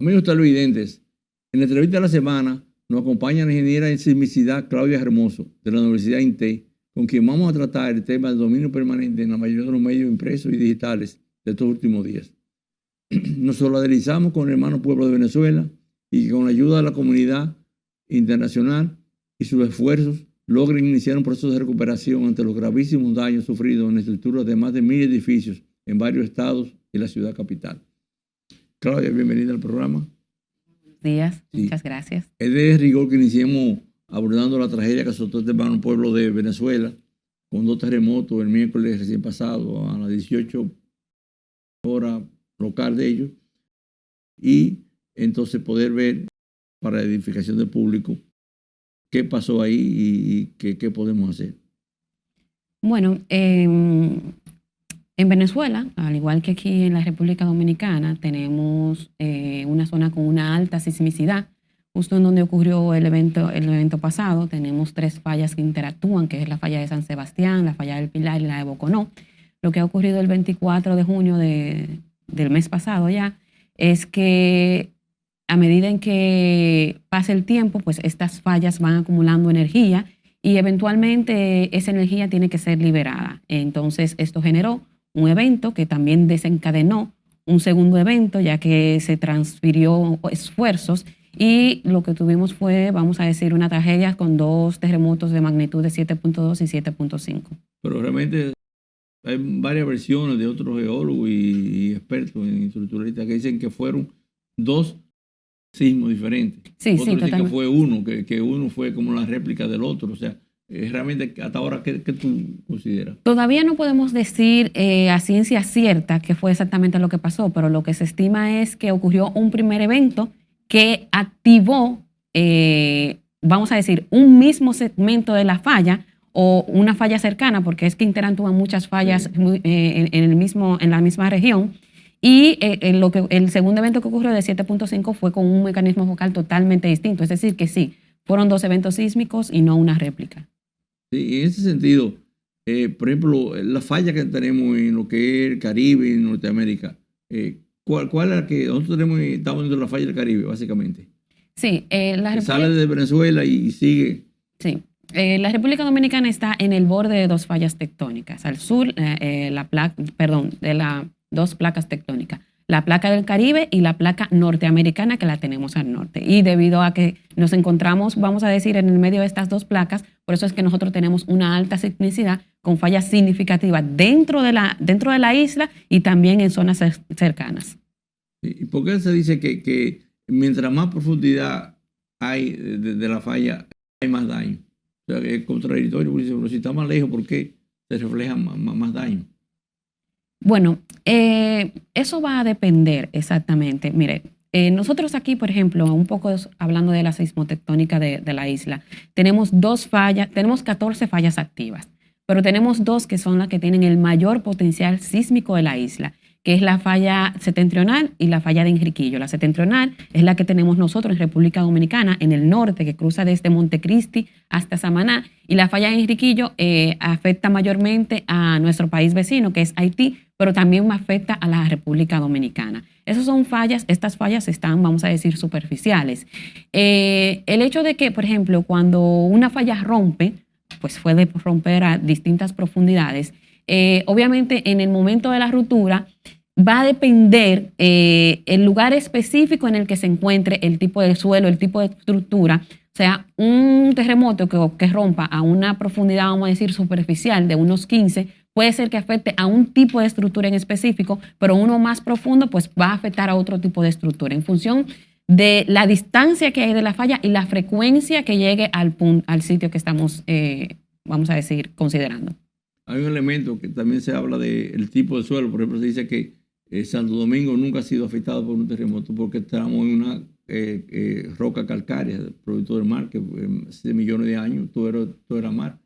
Amigos televidentes, en la entrevista de la semana nos acompaña la ingeniera en sismicidad Claudia Hermoso de la Universidad INTE, con quien vamos a tratar el tema del dominio permanente en la mayoría de los medios impresos y digitales de estos últimos días. Nos solidarizamos con el hermano pueblo de Venezuela y que con la ayuda de la comunidad internacional y sus esfuerzos logren iniciar un proceso de recuperación ante los gravísimos daños sufridos en la estructura de más de 1000 edificios en varios estados y la ciudad capital. Claudia, bienvenida al programa. Buenos días, muchas gracias. Es de rigor que iniciemos abordando la tragedia que azotó este hermano pueblo de Venezuela con 2 terremotos el miércoles recién pasado a las 18 horas local de ellos, y entonces poder ver para la edificación del público qué pasó ahí y qué podemos hacer. Bueno, en Venezuela, al igual que aquí en la República Dominicana, tenemos una zona con una alta sismicidad. Justo en donde ocurrió el evento pasado, tenemos 3 fallas que interactúan, que es la falla de San Sebastián, la falla del Pilar y la de Boconó. Lo que ha ocurrido el 24 de junio del mes pasado ya es que a medida en que pasa el tiempo, pues estas fallas van acumulando energía y eventualmente esa energía tiene que ser liberada. Entonces esto generó un evento que también desencadenó un segundo evento, ya que se transfirió esfuerzos y lo que tuvimos fue, vamos a decir, una tragedia con 2 terremotos de magnitud de 7.2 y 7.5. Pero realmente hay varias versiones de otros geólogos y expertos en estructuralistas que dicen que fueron 2 sismos diferentes. Sí, Otros dicen totalmente. que fue uno, que uno fue como la réplica del otro. O sea, realmente hasta ahora, ¿qué tú consideras? Todavía no podemos decir a ciencia cierta qué fue exactamente lo que pasó, pero lo que se estima es que ocurrió un primer evento que activó, vamos a decir, un mismo segmento de la falla o una falla cercana, porque es que interactúan muchas fallas en la misma región. Y el segundo evento que ocurrió de 7.5 fue con un mecanismo focal totalmente distinto. Es decir, que sí, fueron 2 eventos sísmicos y no una réplica. Sí, en ese sentido, por ejemplo, la falla que tenemos en lo que es el Caribe y Norteamérica, ¿cuál es la que nosotros estamos dentro de la falla del Caribe, básicamente? Sí, Sale de Venezuela y sigue. Sí. La República Dominicana está en el borde de 2 fallas tectónicas. Al sur, de las 2 placas tectónicas. La placa del Caribe y la placa norteamericana, que la tenemos al norte. Y debido a que nos encontramos, vamos a decir, en el medio de estas 2 placas, por eso es que nosotros tenemos una alta sismicidad con fallas significativas dentro de la isla y también en zonas cercanas. ¿Y por qué se dice que mientras más profundidad hay de la falla, hay más daño? O sea, es contradictorio, porque dice, pero si está más lejos, ¿por qué se refleja más daño? Bueno, eso va a depender exactamente. Mire, nosotros aquí, por ejemplo, un poco hablando de la sismotectónica de la isla, tenemos 14 fallas activas, pero tenemos 2 que son las que tienen el mayor potencial sísmico de la isla, que es la falla septentrional y la falla de Enriquillo. La septentrional es la que tenemos nosotros en República Dominicana, en el norte, que cruza desde Montecristi hasta Samaná, y la falla de Enriquillo afecta mayormente a nuestro país vecino, que es Haití, pero también afecta a la República Dominicana. Estas fallas están, vamos a decir, superficiales. El hecho de que, por ejemplo, cuando una falla rompe, pues puede romper a distintas profundidades, obviamente en el momento de la ruptura va a depender el lugar específico en el que se encuentre, el tipo de suelo, el tipo de estructura. O sea, un terremoto que rompa a una profundidad, vamos a decir, superficial de unos 15, puede ser que afecte a un tipo de estructura en específico, pero uno más profundo pues va a afectar a otro tipo de estructura en función de la distancia que hay de la falla y la frecuencia que llegue al sitio que estamos, vamos a decir, considerando. Hay un elemento que también se habla del tipo de suelo. Por ejemplo, se dice que Santo Domingo nunca ha sido afectado por un terremoto porque estamos en una roca calcárea, producto del mar, que hace millones de años todo era mar.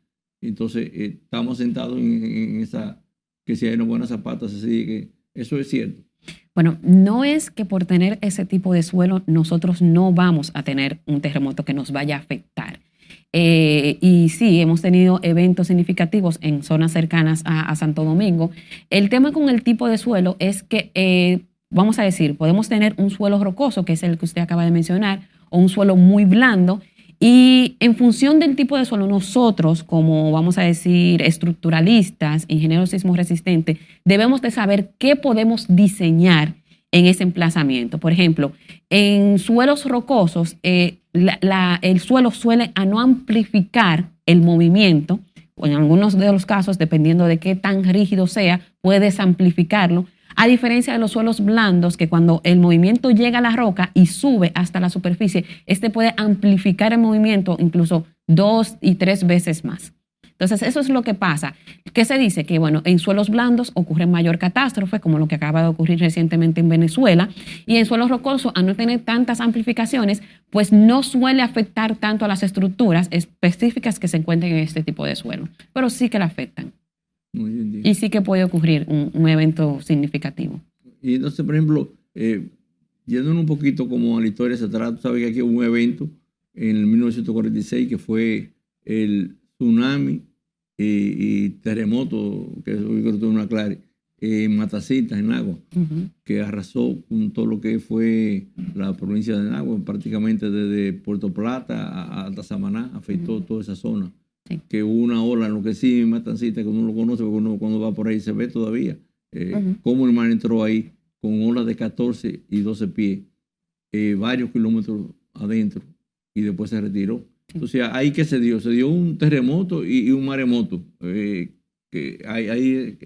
Entonces, estamos sentados en esa, que si hay unas buenas zapatas, así que eso es cierto. Bueno, no es que por tener ese tipo de suelo nosotros no vamos a tener un terremoto que nos vaya a afectar. Y sí, hemos tenido eventos significativos en zonas cercanas a Santo Domingo. El tema con el tipo de suelo es que vamos a decir, podemos tener un suelo rocoso, que es el que usted acaba de mencionar, o un suelo muy blando, y en función del tipo de suelo, nosotros, como vamos a decir, estructuralistas, ingenieros sismo resistentes, debemos de saber qué podemos diseñar en ese emplazamiento. Por ejemplo, en suelos rocosos, el suelo suele a no amplificar el movimiento, o en algunos de los casos, dependiendo de qué tan rígido sea, puede desamplificarlo, a diferencia de los suelos blandos, que cuando el movimiento llega a la roca y sube hasta la superficie, este puede amplificar el movimiento incluso 2 y 3 veces más. Entonces, eso es lo que pasa. ¿Qué se dice? Que, bueno, en suelos blandos ocurre mayor catástrofe, como lo que acaba de ocurrir recientemente en Venezuela, y en suelos rocosos, al no tener tantas amplificaciones, pues no suele afectar tanto a las estructuras específicas que se encuentren en este tipo de suelo, pero sí que la afectan. Muy bien. Y sí que puede ocurrir un evento significativo. Y entonces, por ejemplo, yéndonos un poquito como a la historia hacia atrás, tú sabes que aquí hubo un evento en el 1946 que fue el tsunami y terremoto, que yo creo que tú no aclares, en Matacitas, en Nagua, que arrasó con todo lo que fue la provincia de Nagua, prácticamente desde Puerto Plata hasta Samaná, afectó toda esa zona. Sí. Que hubo una ola, lo que sí, Matancita, que uno lo conoce, porque uno cuando va por ahí se ve todavía, cómo el mar entró ahí con olas de 14 y 12 pies, varios kilómetros adentro, y después se retiró. Entonces, ahí que se dio un terremoto y un maremoto, que ahí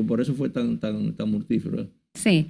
por eso fue tan mortífero. Sí,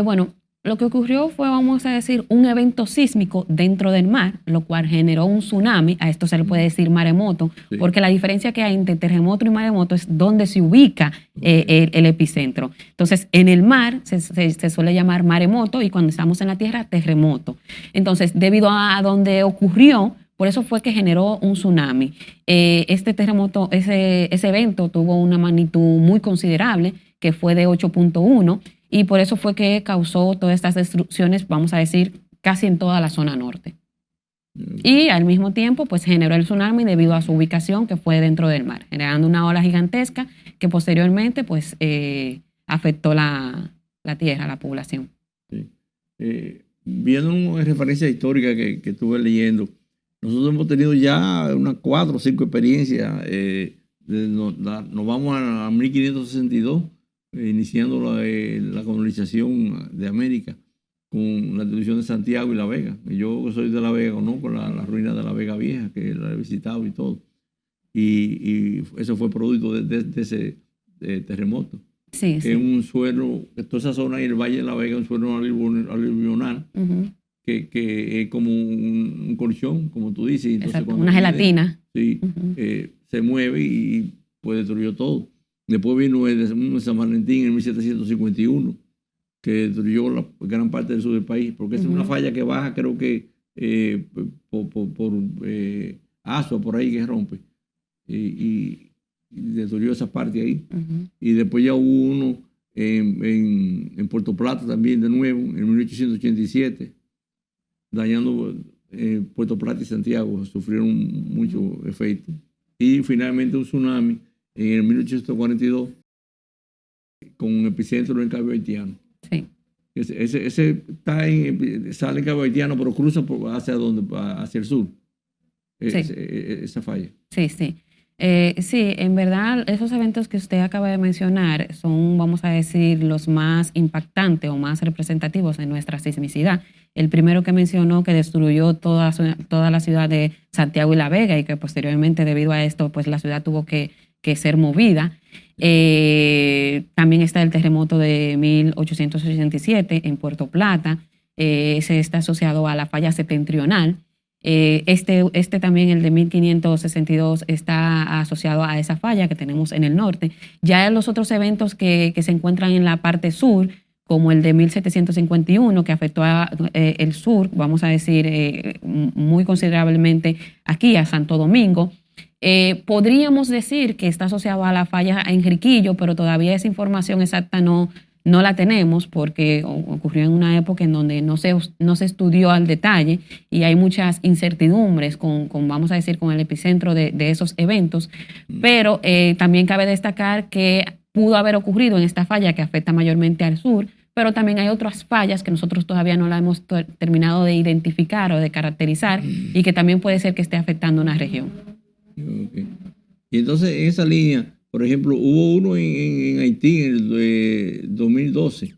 bueno, lo que ocurrió fue, vamos a decir, un evento sísmico dentro del mar, lo cual generó un tsunami. A esto se le puede decir maremoto, sí, porque la diferencia que hay entre terremoto y maremoto es dónde se ubica el epicentro. Entonces, en el mar se suele llamar maremoto y cuando estamos en la tierra, terremoto. Entonces, debido a donde ocurrió, por eso fue que generó un tsunami. Este terremoto, ese evento tuvo una magnitud muy considerable, que fue de 8.1, y por eso fue que causó todas estas destrucciones, vamos a decir, casi en toda la zona norte. Y al mismo tiempo, pues generó el tsunami debido a su ubicación, que fue dentro del mar, generando una ola gigantesca que posteriormente, pues, afectó la tierra, la población. Sí. Viendo una referencia histórica que estuve leyendo, nosotros hemos tenido ya unas 4 o 5 experiencias. Nos vamos a 1562, iniciando la colonización de América con la destrucción de Santiago y La Vega. Yo soy de La Vega, conozco la ruina de La Vega Vieja, que la he visitado y todo. Y eso fue producto de ese terremoto. Sí, sí. Es un suelo, toda esa zona y el Valle de La Vega es un suelo aluvional. Que es como un colchón, como tú dices. Entonces, exacto, una gelatina. Sí, se mueve y pues destruyó todo. Después vino el San Valentín en 1751, que destruyó la gran parte del sur del país, porque es una falla que baja, creo que por Asua, por ahí que rompe. Y destruyó esa parte ahí. Y después ya hubo uno en Puerto Plata también, de nuevo, en 1887. Dañando Puerto Plata y Santiago, sufrieron mucho efecto. Y finalmente un tsunami en el 1842 con un epicentro en Cabo Haitiano. Sí. Ese sale en Cabo Haitiano, pero cruza hacia el sur. Sí. Esa falla. Sí, sí. Sí, en verdad, esos eventos que usted acaba de mencionar son, vamos a decir, los más impactantes o más representativos de nuestra sismicidad. El primero que mencionó, que destruyó toda la ciudad de Santiago y La Vega y que posteriormente, debido a esto, pues la ciudad tuvo que ser movida. También está el terremoto de 1887 en Puerto Plata. Ese está asociado a la falla septentrional. Este también, el de 1562, está asociado a esa falla que tenemos en el norte. Ya los otros eventos que se encuentran en la parte sur, como el de 1751, que afectó el sur, vamos a decir, muy considerablemente aquí, a Santo Domingo. Podríamos decir que está asociado a la falla en Enriquillo, pero todavía esa información exacta no la tenemos porque ocurrió en una época en donde no se estudió al detalle y hay muchas incertidumbres con vamos a decir, con el epicentro de esos eventos. Pero también cabe destacar que pudo haber ocurrido en esta falla que afecta mayormente al sur, pero también hay otras fallas que nosotros todavía no la hemos terminado de identificar o de caracterizar y que también puede ser que esté afectando una región. Okay. Y entonces en esa línea, por ejemplo, hubo uno en Haití en el 2012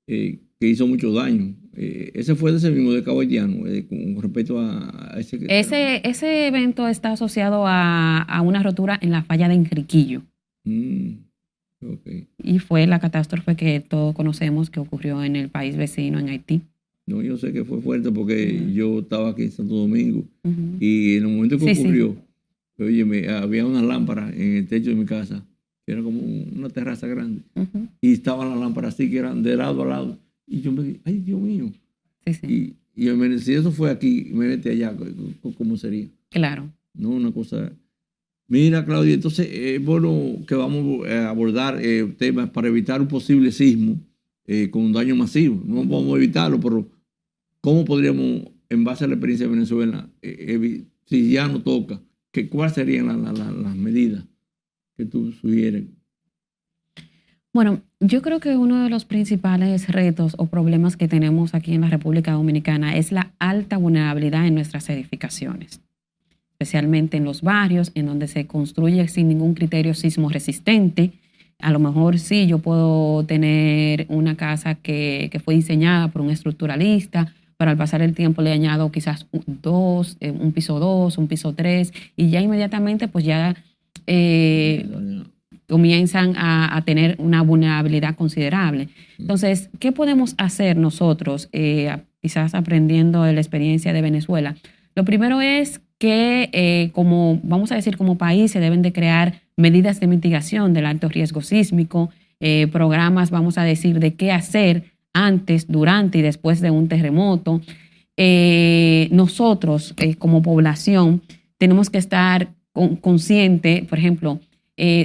que hizo mucho daño. Ese fue de ese mismo, de Cabo Haitiano, con respecto a ese... Ese evento está asociado a una rotura en la falla de Enriquillo. Okay. Y fue la catástrofe que todos conocemos que ocurrió en el país vecino, en Haití. No, yo sé que fue fuerte porque yo estaba aquí en Santo Domingo y en el momento que ocurrió, oye, había una lámpara en el techo de mi casa, que era como una terraza grande, y estaban las lámparas así que eran de lado a lado. Y yo me dije, ay, Dios mío. Y yo me dije, si eso fue aquí, me mete allá, ¿cómo sería? Claro. No, una cosa... Mira, Claudia, entonces es bueno que vamos a abordar temas para evitar un posible sismo con un daño masivo. No podemos evitarlo, pero ¿cómo podríamos, en base a la experiencia de Venezuela, si ya no toca, cuáles serían las medidas que tú sugieres? Bueno, yo creo que uno de los principales retos o problemas que tenemos aquí en la República Dominicana es la alta vulnerabilidad en nuestras edificaciones, especialmente en los barrios en donde se construye sin ningún criterio sismo resistente. A lo mejor sí, yo puedo tener una casa que fue diseñada por un estructuralista, pero al pasar el tiempo le añado quizás un piso 2, un piso 3, y ya inmediatamente pues ya comienzan a tener una vulnerabilidad considerable. Entonces, ¿qué podemos hacer nosotros, quizás aprendiendo de la experiencia de Venezuela? Lo primero es que, como vamos a decir, como país se deben de crear medidas de mitigación del alto riesgo sísmico, programas, vamos a decir, de qué hacer antes, durante y después de un terremoto. Nosotros, como población, tenemos que estar consciente, por ejemplo,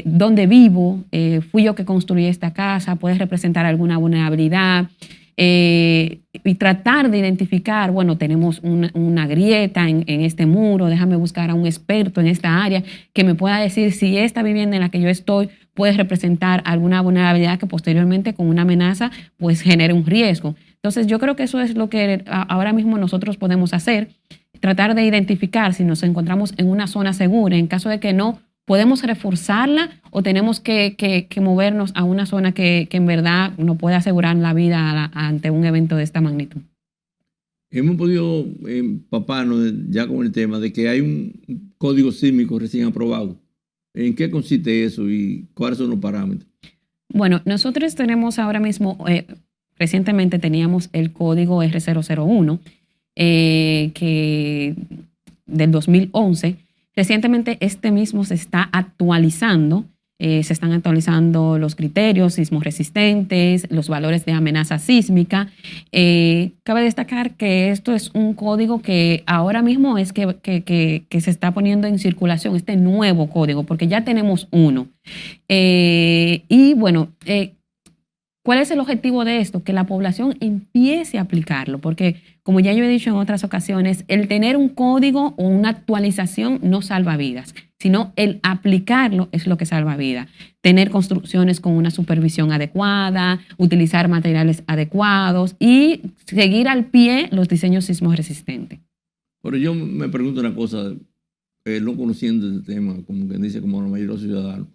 dónde vivo, fui yo que construí esta casa, puede representar alguna vulnerabilidad. Y tratar de identificar, bueno, tenemos una grieta en este muro, déjame buscar a un experto en esta área que me pueda decir si esta vivienda en la que yo estoy puede representar alguna vulnerabilidad que posteriormente con una amenaza pues genere un riesgo. Entonces yo creo que eso es lo que ahora mismo nosotros podemos hacer, tratar de identificar si nos encontramos en una zona segura, en caso de que no, ¿podemos reforzarla o tenemos que movernos a una zona que en verdad no puede asegurar la vida ante un evento de esta magnitud? Hemos podido empaparnos ya con el tema de que hay un código sísmico recién aprobado. ¿En qué consiste eso y cuáles son los parámetros? Bueno, nosotros tenemos ahora mismo, recientemente teníamos el código R001 que del 2011. Recientemente este mismo se está actualizando, se están actualizando los criterios sismos resistentes, los valores de amenaza sísmica. Cabe destacar que esto es un código que ahora mismo es que se está poniendo en circulación, este nuevo código, porque ya tenemos uno. Y bueno, ¿cuál es el objetivo de esto? Que la población empiece a aplicarlo, porque como ya yo he dicho en otras ocasiones, el tener un código o una actualización no salva vidas, sino el aplicarlo es lo que salva vidas. Tener construcciones con una supervisión adecuada, utilizar materiales adecuados y seguir al pie los diseños sismos resistentes. Pero yo me pregunto una cosa, no conociendo el tema, como quien dice, como la mayoría de los ciudadanos.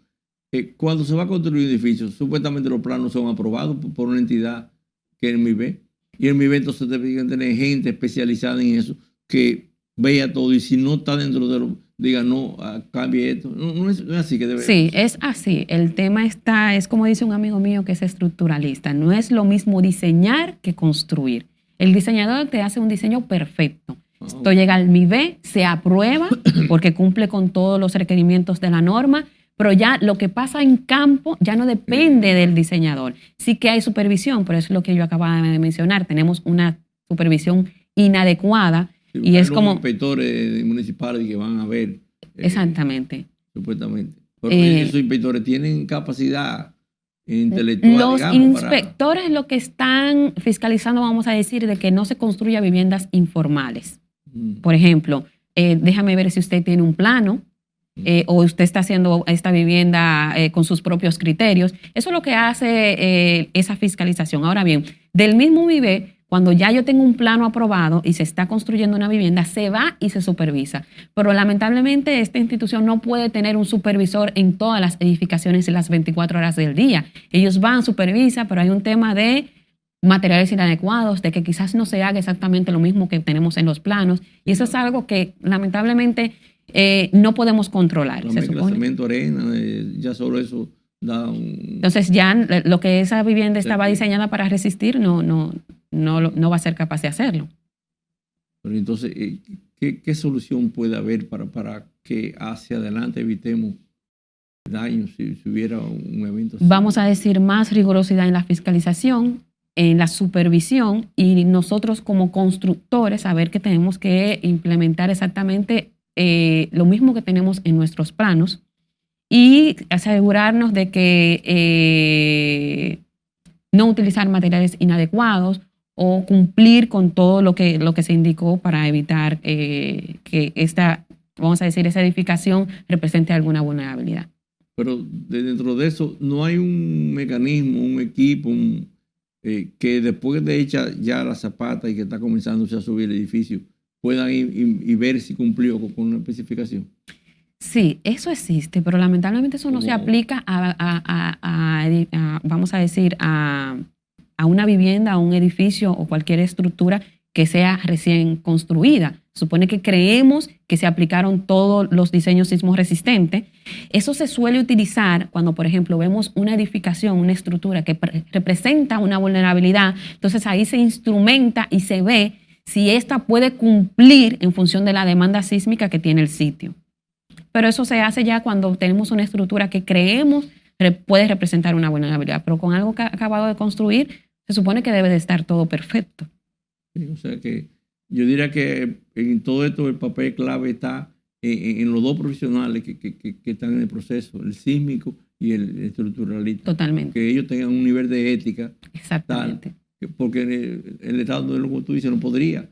Cuando se va a construir un edificio, supuestamente los planos son aprobados por una entidad que es el MIBE, y el MIBE entonces debe tener gente especializada en eso que vea todo y si no está dentro de lo, diga no, cambie esto. No es así que debe. Sí, es así. El tema es como dice un amigo mío que es estructuralista, no es lo mismo diseñar que construir. El diseñador te hace un diseño perfecto. Esto llega al MIBE, se aprueba porque cumple con todos los requerimientos de la norma, pero ya lo que pasa en campo ya no depende del diseñador. Sí que hay supervisión, pero es lo que yo acababa de mencionar. Tenemos una supervisión inadecuada y es como... inspectores municipales que van a ver. Exactamente. Supuestamente. Pero esos inspectores tienen capacidad intelectual. Los inspectores lo que están fiscalizando, vamos a decir, de que no se construya viviendas informales. Por ejemplo, déjame ver si usted tiene un plano. o usted está haciendo esta vivienda con sus propios criterios. Eso es lo que hace esa fiscalización. Ahora bien, del mismo MIBE, cuando ya yo tengo un plano aprobado y se está construyendo una vivienda, se va y se supervisa. Pero lamentablemente esta institución no puede tener un supervisor en todas las edificaciones en las 24 horas del día. Ellos van, supervisan, pero hay un tema de materiales inadecuados, de que quizás no se haga exactamente lo mismo que tenemos en los planos. Y eso es algo que lamentablemente no podemos controlar. La mezcla cemento, arena, ya solo eso da un... Entonces ya lo que esa vivienda estaba diseñada para resistir no va a ser capaz de hacerlo. Pero entonces, ¿qué solución puede haber para que hacia adelante evitemos daños si hubiera un evento así? Vamos a decir más rigurosidad en la fiscalización, en la supervisión, y nosotros como constructores saber que tenemos que implementar exactamente lo mismo que tenemos en nuestros planos y asegurarnos de que no utilizar materiales inadecuados o cumplir con todo lo que se indicó para evitar que esta, vamos a decir, esa edificación represente alguna vulnerabilidad. Pero dentro de eso no hay un mecanismo, un equipo que después de hecha ya la zapata y que está comenzándose a subir el edificio, puedan ir y ver si cumplió con una especificación. Sí, eso existe, pero lamentablemente eso no se aplica vamos a decir, a una vivienda, a un edificio o cualquier estructura que sea recién construida. Supone que creemos que se aplicaron todos los diseños sismo resistentes. Eso se suele utilizar cuando, por ejemplo, vemos una edificación, una estructura que representa una vulnerabilidad. Entonces ahí se instrumenta y se ve si ésta puede cumplir en función de la demanda sísmica que tiene el sitio. Pero eso se hace ya cuando tenemos una estructura que creemos puede representar una vulnerabilidad. Pero con algo que ha acabado de construir, se supone que debe de estar todo perfecto. Sí, o sea que yo diría que en todo esto el papel clave está en los dos profesionales que están en el proceso, el sísmico y el estructuralista. Totalmente. Que ellos tengan un nivel de ética. Exactamente. Porque el Estado, como tú dices, no podría,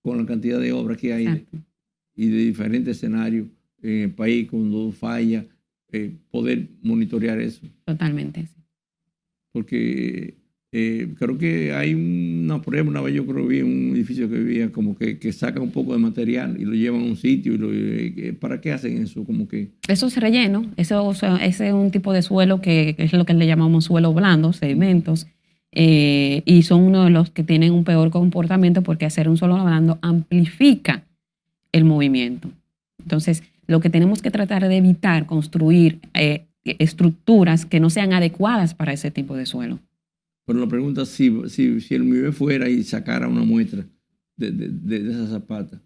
con la cantidad de obras que hay y de diferentes escenarios en el país, cuando falla, poder monitorear eso. Totalmente. Sí. Porque creo que hay una prueba, una vez yo creo que vi un edificio que vivía como que sacan un poco de material y lo llevan a un sitio. ¿Para qué hacen eso? Como que... Eso es relleno, ese es un tipo de suelo que es lo que le llamamos suelo blando, sedimentos. Y son uno de los que tienen un peor comportamiento porque hacer un suelo blando amplifica el movimiento. Entonces, lo que tenemos que tratar de evitar, construir estructuras que no sean adecuadas para ese tipo de suelo. Pero la pregunta es si el MIBE fuera y sacara una muestra de esa zapata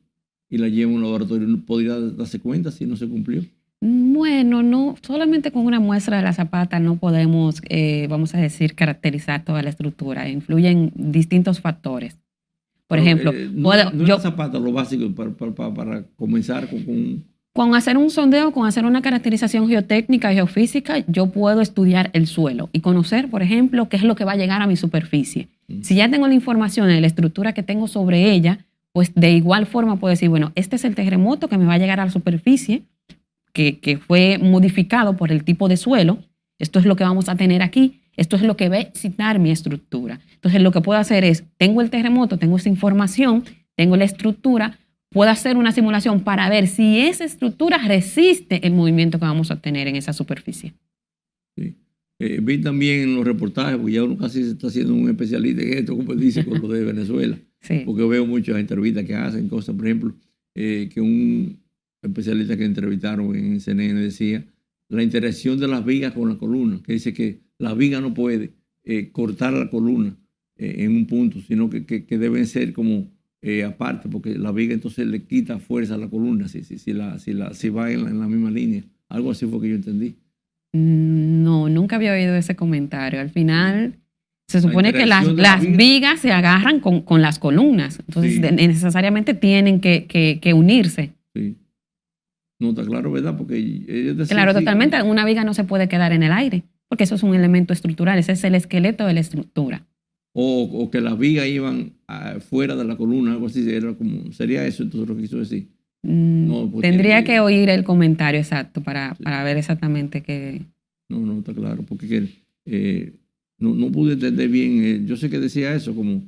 y la lleva a un laboratorio, ¿podría darse cuenta si no se cumplió? Bueno, no, solamente con una muestra de la zapata no podemos, vamos a decir, caracterizar toda la estructura. Influyen distintos factores. Por ejemplo, no la zapata lo básico para comenzar con hacer un sondeo, con hacer una caracterización geotécnica y geofísica, yo puedo estudiar el suelo y conocer, por ejemplo, qué es lo que va a llegar a mi superficie. Si ya tengo la información de la estructura que tengo sobre ella, pues de igual forma puedo decir, bueno, este es el terremoto que me va a llegar a la superficie, que fue modificado por el tipo de suelo. Esto es lo que vamos a tener aquí. Esto es lo que va a excitar mi estructura. Entonces, lo que puedo hacer es, tengo el terremoto, tengo esa información, tengo la estructura, puedo hacer una simulación para ver si esa estructura resiste el movimiento que vamos a tener en esa superficie. Sí. Vi también en los reportajes, porque ya uno casi se está haciendo un especialista en esto, como dice, con lo de Venezuela. Sí. Porque veo muchas entrevistas que hacen, cosas, por ejemplo, que un especialista que entrevistaron en CNN decía la interacción de las vigas con la columna, que dice que la viga no puede cortar la columna en un punto, sino que deben ser como aparte, porque la viga entonces le quita fuerza a la columna si va en la misma línea. Algo así fue que yo entendí. No, nunca había oído ese comentario. Al final se supone que las vigas se agarran con las columnas, entonces necesariamente tienen que unirse. Sí. No está claro, ¿verdad? Porque ellos decían, claro, totalmente. Una viga no se puede quedar en el aire, porque eso es un elemento estructural, ese es el esqueleto de la estructura. O que las vigas iban fuera de la columna, algo así, sería eso entonces lo que quiso decir. No, pues Tendría tiene que oír el comentario exacto para ver exactamente qué. No, está claro, porque no pude entender bien. Yo sé que decía eso, como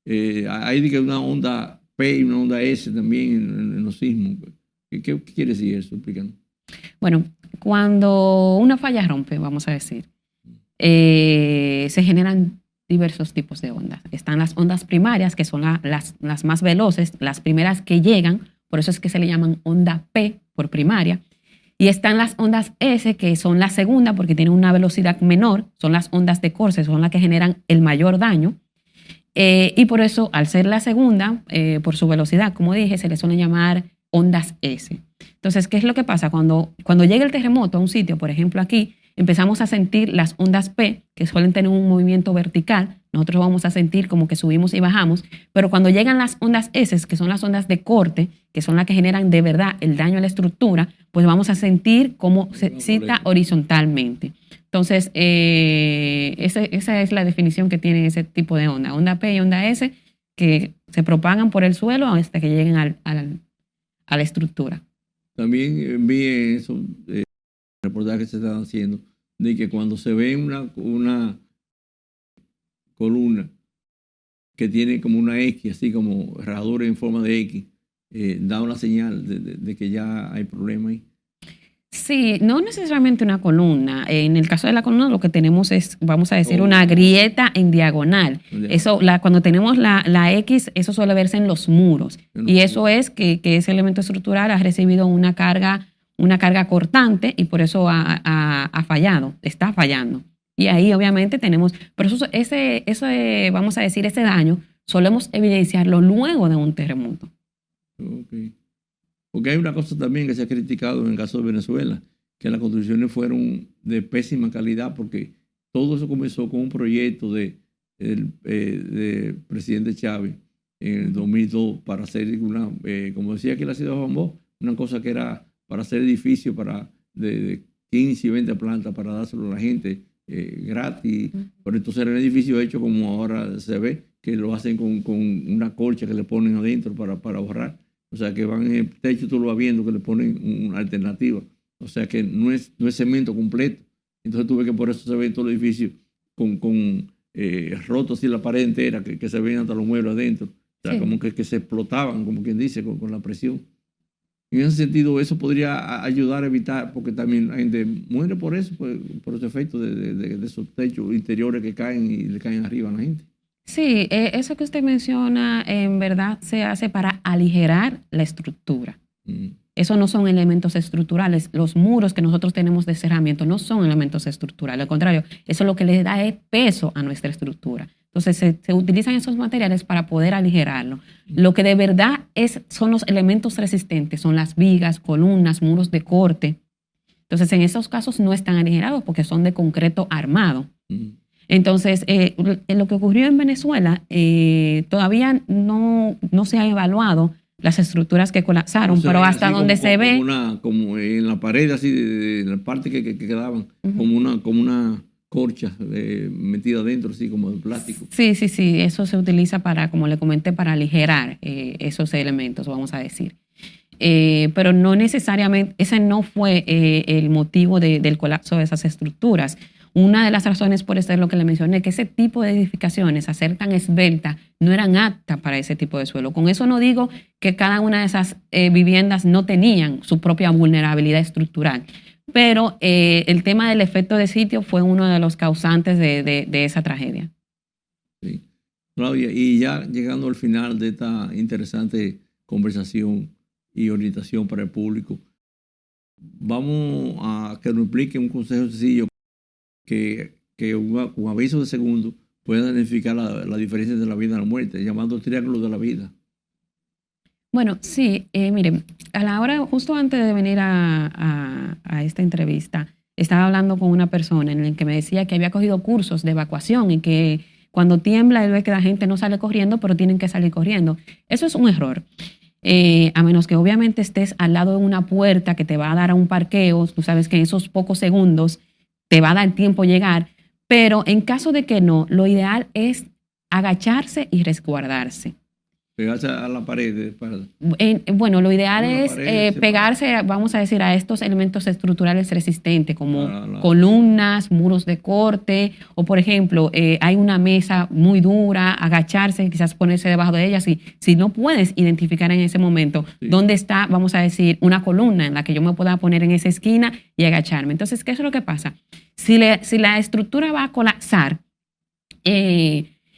hay de que una onda P y una onda S también en los sismos. ¿Qué quiere decir eso? Explícanos. Bueno, cuando una falla rompe, vamos a decir, se generan diversos tipos de ondas. Están las ondas primarias, que son las más veloces, las primeras que llegan, por eso es que se le llaman onda P por primaria. Y están las ondas S, que son la segunda, porque tienen una velocidad menor, son las ondas de Corse, son las que generan el mayor daño. Y por eso, al ser la segunda, por su velocidad, como dije, se le suelen llamar ondas S. Entonces, ¿qué es lo que pasa? Cuando llega el terremoto a un sitio, por ejemplo aquí, empezamos a sentir las ondas P, que suelen tener un movimiento vertical. Nosotros vamos a sentir como que subimos y bajamos, pero cuando llegan las ondas S, que son las ondas de corte, que son las que generan de verdad el daño a la estructura, pues vamos a sentir cómo se cita horizontalmente. Entonces, esa es la definición que tiene ese tipo de onda. Onda P y onda S, que se propagan por el suelo hasta que lleguen a la estructura. También vi esos reportajes que se están haciendo de que cuando se ve una columna que tiene como una X, así como herradura en forma de X, da una señal de que ya hay problema ahí. Sí, no necesariamente una columna. En el caso de la columna lo que tenemos es, vamos a decir, una grieta en diagonal. Eso, cuando tenemos la X, eso suele verse en los muros. Y eso es que ese elemento estructural ha recibido una carga cortante y por eso ha fallado, está fallando. Y ahí obviamente tenemos, pero ese, vamos a decir, ese daño solemos evidenciarlo luego de un terremoto. Okay. Porque hay una cosa también que se ha criticado en el caso de Venezuela, que las construcciones fueron de pésima calidad, porque todo eso comenzó con un proyecto de presidente Chávez en el 2002 para hacer como decía aquí en la ciudad de Juan, una cosa que era para hacer edificios de 15 y 20 plantas para dárselo a la gente gratis. Pero entonces era un edificio hecho como ahora se ve, que lo hacen con una colcha que le ponen adentro para ahorrar. O sea, que van en el techo, tú lo vas viendo, que le ponen una alternativa. O sea, que no es cemento completo. Entonces tú ves que por eso se ven todos los edificios con rotos así la pared entera, que se ven hasta los muebles adentro. O sea, sí, como que se explotaban, como quien dice, con la presión. En ese sentido, eso podría ayudar a evitar, porque también la gente muere por eso, por ese efecto de esos techos interiores que caen y le caen arriba a la gente. Sí, eso que usted menciona en verdad se hace para aligerar la estructura. Eso no son elementos estructurales. Los muros que nosotros tenemos de cerramiento no son elementos estructurales. Al contrario, eso lo que le da es peso a nuestra estructura. Entonces se utilizan esos materiales para poder aligerarlo. Lo que de verdad son los elementos resistentes, son las vigas, columnas, muros de corte. Entonces en esos casos no están aligerados porque son de concreto armado. Entonces, lo que ocurrió en Venezuela, todavía no se ha evaluado las estructuras que colapsaron, pero hasta donde se ve... Como en la pared, así, de la parte que quedaban, como una corcha metida adentro, así como de plástico. Sí, eso se utiliza para, como le comenté, para aligerar esos elementos, vamos a decir. Pero no necesariamente, ese no fue el motivo del colapso de esas estructuras. Una de las razones por eso es lo que le mencioné, que ese tipo de edificaciones, a ser tan esbeltas, no eran aptas para ese tipo de suelo. Con eso no digo que cada una de esas viviendas no tenían su propia vulnerabilidad estructural, pero el tema del efecto de sitio fue uno de los causantes de esa tragedia. Sí. Claudia, y ya llegando al final de esta interesante conversación y orientación para el público, vamos a que nos explique un consejo sencillo que con aviso de segundo pueda identificar la diferencia de la vida y la muerte, llamando el triángulo de la vida. Bueno, sí, miren, a la hora, justo antes de venir a esta entrevista, estaba hablando con una persona en la que me decía que había cogido cursos de evacuación y que cuando tiembla él ve que la gente no sale corriendo, pero tienen que salir corriendo. Eso es un error. A menos que obviamente estés al lado de una puerta que te va a dar a un parqueo, tú sabes que en esos pocos segundos te va a dar tiempo llegar, pero en caso de que no, lo ideal es agacharse y resguardarse. Pegarse a la pared de espalda. Bueno, lo ideal Bueno, es pared, pegarse, vamos a decir, a estos elementos estructurales resistentes, como La- columnas, muros de corte, o por ejemplo, hay una mesa muy dura, agacharse, quizás ponerse debajo de ella, si no puedes identificar en ese momento Sí. dónde está, vamos a decir, una columna en la que yo me pueda poner en esa esquina y agacharme. Entonces, ¿qué es lo que pasa? Si la estructura va a colapsar,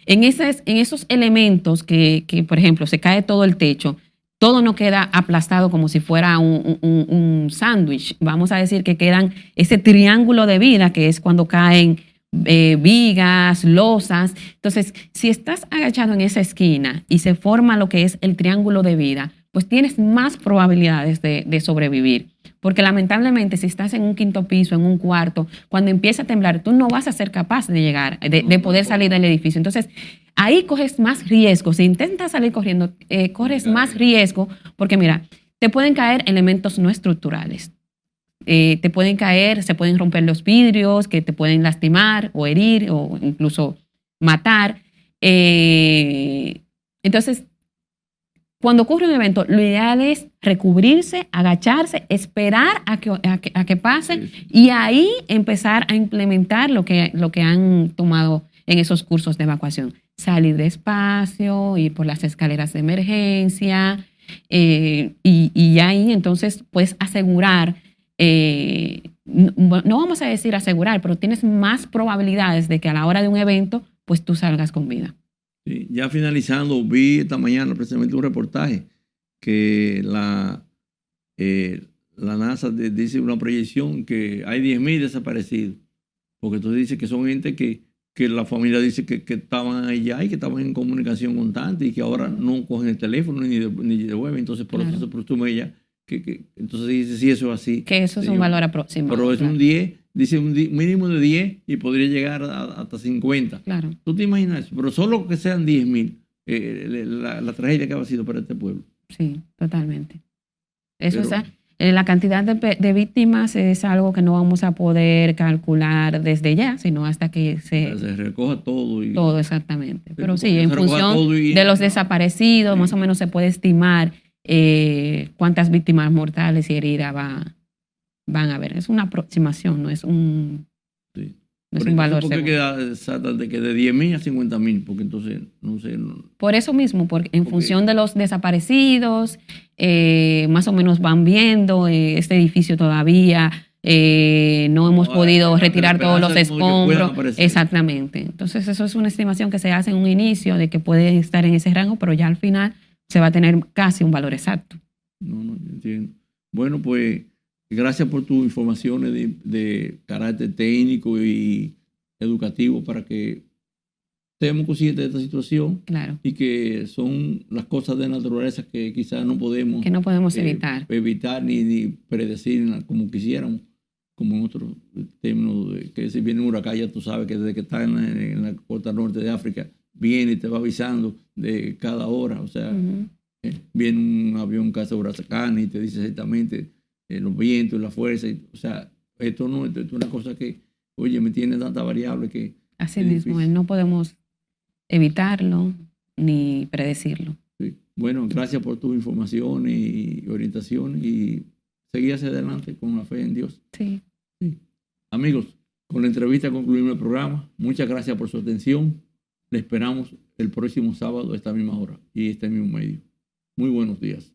en esos elementos que, por ejemplo, se cae todo el techo, todo no queda aplastado como si fuera un sándwich. Vamos a decir que quedan ese triángulo de vida, que es cuando caen vigas, losas. Entonces, si estás agachado en esa esquina y se forma lo que es el triángulo de vida, pues tienes más probabilidades de sobrevivir. Porque lamentablemente, si estás en un quinto piso, en un cuarto, cuando empieza a temblar, tú no vas a ser capaz de llegar, de poder salir del edificio. Entonces, ahí coges más riesgo. Si intentas salir corriendo, corres más riesgo porque, mira, te pueden caer elementos no estructurales. Te pueden caer, se pueden romper los vidrios, que te pueden lastimar o herir o incluso matar. Entonces, cuando ocurre un evento, lo ideal es recubrirse, agacharse, esperar a que pase y ahí empezar a implementar lo que han tomado en esos cursos de evacuación. Salir despacio, ir por las escaleras de emergencia y ahí entonces puedes asegurar, no vamos a decir asegurar, pero tienes más probabilidades de que a la hora de un evento pues tú salgas con vida. Sí, ya finalizando, vi esta mañana precisamente un reportaje que la NASA dice una proyección que hay 10.000 desaparecidos, porque entonces dice que son gente que la familia dice que estaban allá y que estaban en comunicación constante y que ahora no cogen el teléfono ni de web, entonces por eso se presume ella que entonces dice si eso es así. Que eso es un valor aproximado. Pero es un 10, dice un mínimo de 10 y podría llegar hasta 50. Claro. ¿Tú te imaginas eso? Pero solo que sean 10.000, la tragedia que ha sido para este pueblo. Sí, totalmente. Eso la cantidad de víctimas es algo que no vamos a poder calcular desde ya, sino hasta que se recoja todo. Todo, exactamente. Pero sí, en función de los desaparecidos, más o menos se puede estimar cuántas víctimas mortales y heridas van a haber. Es una aproximación, no es un, no es un valor seguro. ¿Por qué seguro. queda exactamente que de 10.000 a 50.000? Porque entonces, no sé. Por eso mismo, porque en función de los desaparecidos, más o menos van viendo este edificio todavía. No hemos podido retirar todos los escombros. Exactamente. Entonces, eso es una estimación que se hace en un inicio de que puede estar en ese rango, pero ya al final se va a tener casi un valor exacto. No, entiendo. Bueno, pues gracias por tus informaciones de carácter técnico y educativo para que estemos conscientes de esta situación. Claro. Y que son las cosas de naturaleza que quizás no podemos evitar ni predecir como quisiéramos, como en otros términos, que si viene un huracán ya tú sabes que desde que está en la costa norte de África viene y te va avisando de cada hora, o sea, viene un avión que hace huracán y te dice exactamente los vientos y la fuerza, o sea, esto es una cosa que, oye, me tiene tanta variable que... Así mismo, no podemos evitarlo ni predecirlo. Sí. Bueno, gracias por tu información y orientación y seguir hacia adelante con la fe en Dios. Sí. Amigos, con la entrevista concluimos el programa. Muchas gracias por su atención. Le esperamos el próximo sábado a esta misma hora y este mismo medio. Muy buenos días.